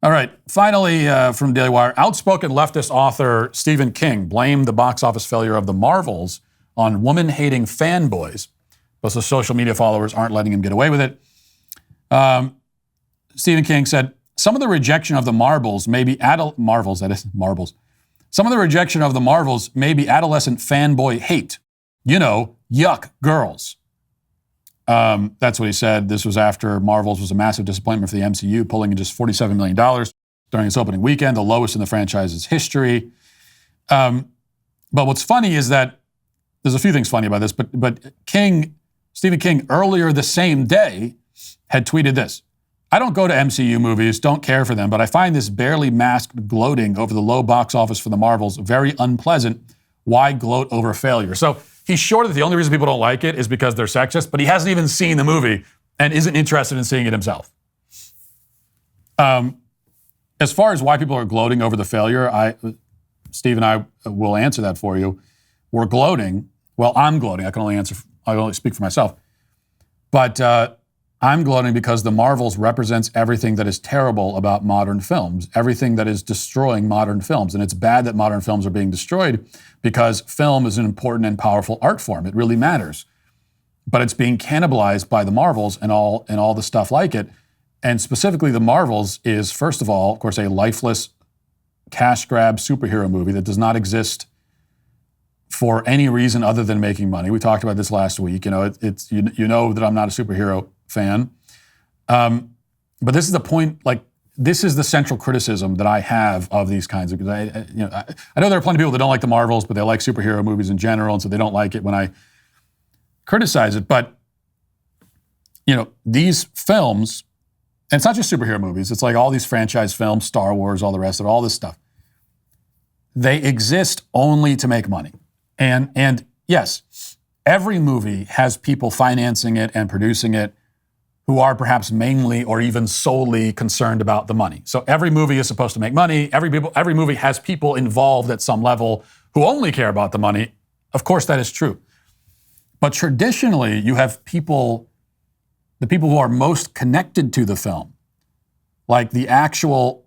All right, finally from Daily Wire, outspoken leftist author Stephen King blamed the box office failure of The Marvels on woman-hating fanboys, but the social media followers aren't letting him get away with it. Stephen King said, some of the rejection of the Marvels may be Some of the rejection of the Marvels may be adolescent fanboy hate. You know, yuck, girls. That's what he said. This was after Marvels was a massive disappointment for the MCU, pulling in just $47 million during its opening weekend, the lowest in the franchise's history. But what's funny is that there's a few things funny about this, but Stephen King, earlier the same day, had tweeted this. I don't go to MCU movies, don't care for them, but I find this barely masked gloating over the low box office for the Marvels very unpleasant. Why gloat over failure? So he's sure that the only reason people don't like it is because they're sexist, but he hasn't even seen the movie and isn't interested in seeing it himself. As far as why people are gloating over the failure, Steve and I will answer that for you. We're gloating. Well, I'm gloating. I can only speak for myself. But I'm gloating because the Marvels represents everything that is terrible about modern films, everything that is destroying modern films. And it's bad that modern films are being destroyed because film is an important and powerful art form. It really matters. But it's being cannibalized by the Marvels and all the stuff like it. And specifically, the Marvels is, first of all, of course, a lifeless cash grab superhero movie that does not exist for any reason other than making money. We talked about this last week. You know, you know that I'm not a superhero fan. But this is the point, like, this is the central criticism that I have of these kinds of, I know there are plenty of people that don't like the Marvels, but they like superhero movies in general, and so they don't like it when I criticize it. But, you know, these films, and it's not just superhero movies, it's like all these franchise films, Star Wars, all the rest of it, all this stuff. They exist only to make money. And yes, every movie has people financing it and producing it who are perhaps mainly or even solely concerned about the money. So every movie is supposed to make money. Every movie has people involved at some level who only care about the money. Of course, that is true. But traditionally, you have the people who are most connected to the film, like the actual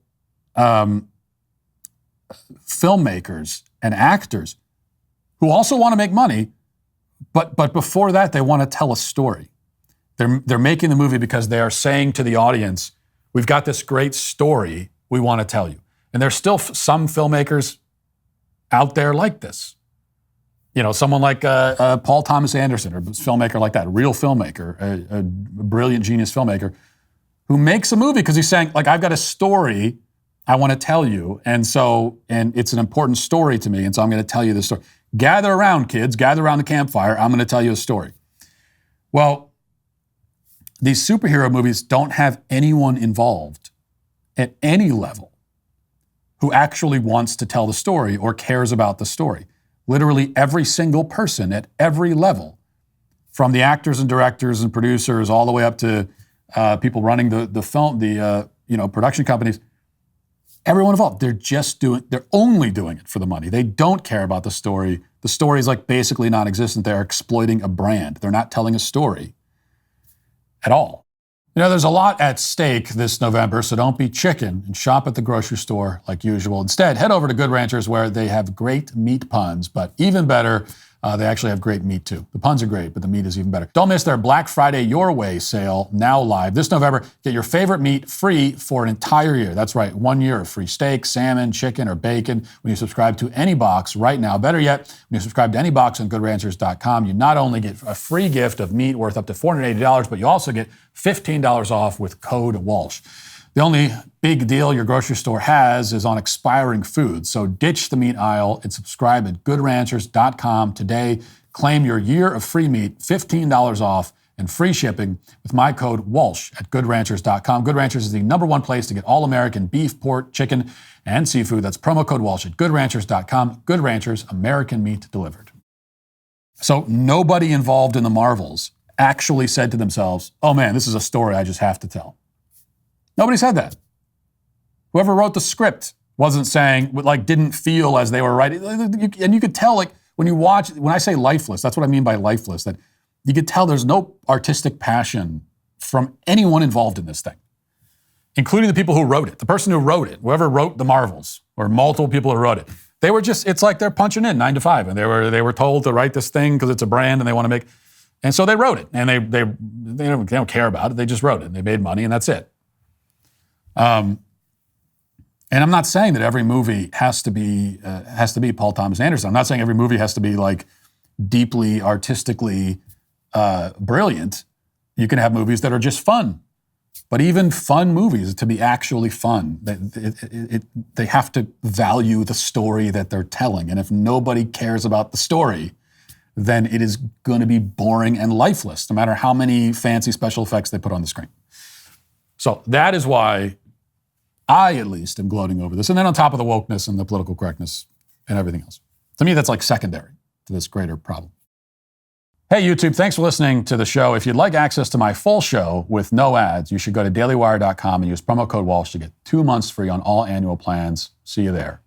filmmakers and actors, who also want to make money, but before that, they want to tell a story. They're making the movie because they are saying to the audience, we've got this great story we want to tell you. And there's still some filmmakers out there like this. You know, someone like Paul Thomas Anderson, or a filmmaker like that, a real filmmaker, a brilliant genius filmmaker, who makes a movie because he's saying, like, I've got a story I want to tell you, and it's an important story to me, and so I'm going to tell you this story. Gather around, kids. Gather around the campfire. I'm going to tell you a story. Well, these superhero movies don't have anyone involved at any level who actually wants to tell the story or cares about the story. Literally every single person at every level, from the actors and directors and producers all the way up to people running the film, production companies, everyone involved, they're only doing it for the money. They don't care about the story. The story is like basically non-existent. They're exploiting a brand. They're not telling a story at all. You know, there's a lot at stake this November, so don't be chicken and shop at the grocery store like usual. Instead, head over to Good Ranchers, where they have great meat puns, but even better, they actually have great meat too. The puns are great, but the meat is even better. Don't miss their Black Friday Your Way sale, now live. This November, get your favorite meat free for an entire year. That's right, 1 year of free steak, salmon, chicken, or bacon when you subscribe to any box right now. Better yet, when you subscribe to any box on GoodRanchers.com, you not only get a free gift of meat worth up to $480, but you also get $15 off with code Walsh. The only big deal your grocery store has is on expiring foods. So ditch the meat aisle and subscribe at GoodRanchers.com today. Claim your year of free meat, $15 off, and free shipping with my code Walsh at GoodRanchers.com. Good Ranchers is the #1 place to get all American beef, pork, chicken, and seafood. That's promo code Walsh at GoodRanchers.com. Good Ranchers, American meat delivered. So nobody involved in the Marvels actually said to themselves, oh man, this is a story I just have to tell. Nobody said that. Whoever wrote the script wasn't saying, like, didn't feel as they were writing. And you could tell, like, when I say lifeless, that's what I mean by lifeless, that you could tell there's no artistic passion from anyone involved in this thing. including the people who wrote it. The person who wrote it, whoever wrote the Marvels, or multiple people who wrote it, they were just, it's like they're punching in 9 to 5, and they were told to write this thing because it's a brand and they want to make, and so they wrote it, and they don't care about it. They just wrote it, and they made money, and that's it. And I'm not saying that every movie has to be Paul Thomas Anderson. I'm not saying every movie has to be like deeply artistically brilliant. You can have movies that are just fun. But even fun movies, to be actually fun, they have to value the story that they're telling. And if nobody cares about the story, then it is going to be boring and lifeless, no matter how many fancy special effects they put on the screen. So that is why I, at least, am gloating over this. And then on top of the wokeness and the political correctness and everything else. To me, that's like secondary to this greater problem. Hey, YouTube, thanks for listening to the show. If you'd like access to my full show with no ads, you should go to dailywire.com and use promo code Walsh to get 2 months free on all annual plans. See you there.